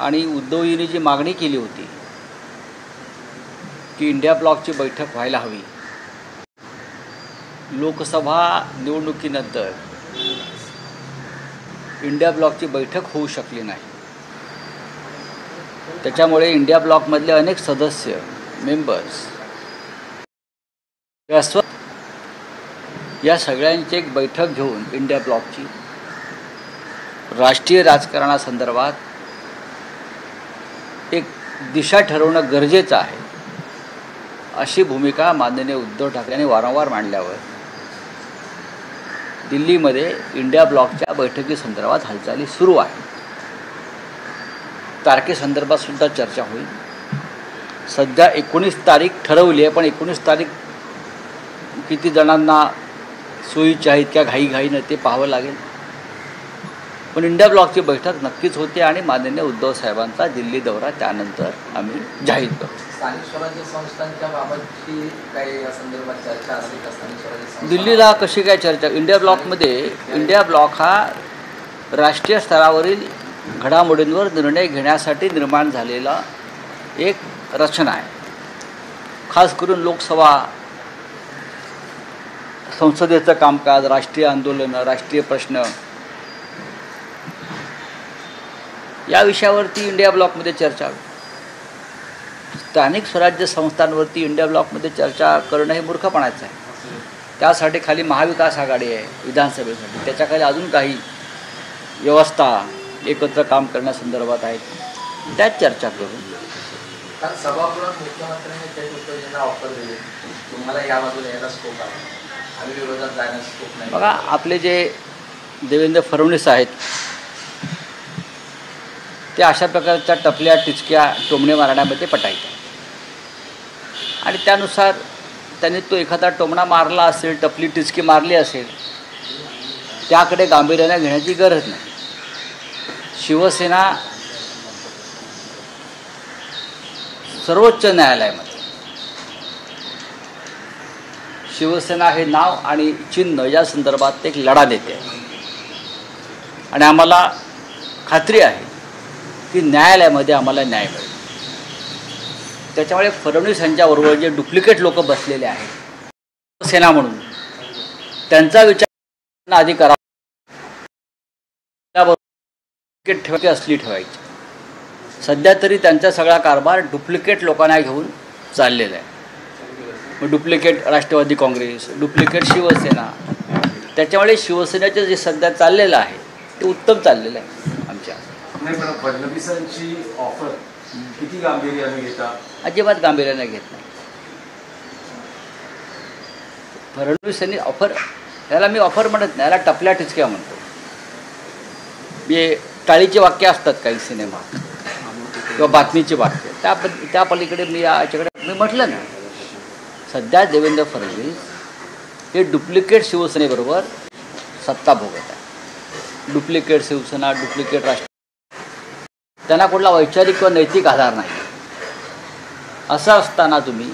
आणि उद्धवजींनी जी मागणी केली होती की इंडिया ब्लॉकची बैठक व्हायला हवी, लोकसभा निवडणुकीनंतर इंडिया ब्लॉकची बैठक होऊ शकली नाही। त्याच्यामुळे इंडिया ब्लॉकमधले अनेक सदस्य मेंबर्स या सगळ्यांची एक बैठक घेऊन इंडिया ब्लॉकची राष्ट्रीय राजकारणासंदर्भात एक दिशा ठरवणं गरजेचं आहे, अशी भूमिका माननीय उद्धव ठाकरे यांनी वारंवार मांडल्यावर दिल्लीमध्ये इंडिया ब्लॉकच्या बैठकीसंदर्भात हालचाली सुरू आहे। तारखेसंदर्भात सुद्धा चर्चा होईल। सध्या 19 तारीख ठरवली आहे, पण 19 तारीख किती जणांना सोयीची आहेत किंवा घाईघाईनं ते पाहावं लागेल। पण इंडिया ब्लॉकची बैठक नक्कीच होते आणि माननीय उद्धव साहेबांचा दिल्ली दौरा त्यानंतर आम्ही जाहीर करू। स्थानिक स्वराज्य संस्थांच्या बाबतची काही या संदर्भात चर्चा असेल का? स्थानिक स्वराज्य संस्था दिल्लीला कशी काय चर्चा? इंडिया ब्लॉक हा राष्ट्रीय स्तरावरील घडामोडींवर निर्णय घेण्यासाठी निर्माण झालेला एक रचना आहे। खास करून लोकसभा, संसदेचं कामकाज, राष्ट्रीय आंदोलनं, राष्ट्रीय प्रश्न या विषयावरती इंडिया ब्लॉकमध्ये चर्चा होईल। स्थानिक स्वराज्य संस्थांवरती इंडिया ब्लॉकमध्ये चर्चा करणं हे मूर्खपणाचं आहे। त्यासाठी खाली महाविकास आघाडी आहे विधानसभेसाठी, त्याच्याखाली अजून काही व्यवस्था एकत्र काम करण्यासंदर्भात आहेत, त्यात चर्चा करून सभागृहात मुख्यमंत्र्यांनी त्या उद्धवजींना ऑफर दिली, तुम्हाला या बाजूला यायला स्कोप आहे, आम्ही विरोधात जाण्यास स्कोप नाही। बघा, आपले जे देवेंद्र फडणवीस आहेत ते अशा प्रकारच्या टपल्या टिचक्या टोमणे मारण्यामध्ये पटायचे आणि त्यानुसार त्यांनी तो एखादा टोमणा मारला असेल, टपली टिचकी मारली असेल, त्याकडे गांभीर्याने घेण्याची गरज नाही। शिवसेना सर्वोच्च न्यायालयामध्ये शिवसेना हे नाव आणि चिन्ह या संदर्भात एक लढा देते आणि आम्हाला खात्री आहे की न्यायालयामध्ये आम्हाला न्याय मिळेल। त्याच्यामुळे फडणवीस यांच्याबरोबर जे डुप्लिकेट लोक बसलेले आहेत सेना म्हणून, त्यांचा विचार आधी करा, डुप्लिकेट ठेवायची असली ठेवायची। सध्या तरी त्यांचा सगळा कारभार डुप्लिकेट लोकांना घेऊन चाललेला आहे। मग डुप्लिकेट राष्ट्रवादी काँग्रेस, डुप्लिकेट शिवसेना, त्याच्यामुळे शिवसेनेचं जे सध्या चाललेलं आहे ते उत्तम चाललेलं आहे आमच्या। नाही, पण फडणवीसांची ऑफर किती गांभीर्याने घेता? अजिबात गांभीर्याने घेत नाही। फडणवीस यांनी ऑफर, याला मी ऑफर म्हणत नाही, याला टपल्या टिचक्या म्हणतो। मी टाळीचे वाक्य असतात काही सिनेमात किंवा बातमीची वाक्य, त्या पलीकडे मी याच्याकडे मी म्हटलं ना, सध्या देवेंद्र फडणवीस हे डुप्लिकेट शिवसेनेबरोबर सत्ता भोगत आहे। डुप्लिकेट शिवसेना, डुप्लिकेट राष्ट्र, त्यांना कुठला वैचारिक किंवा नैतिक आधार नाही। असं असताना तुम्ही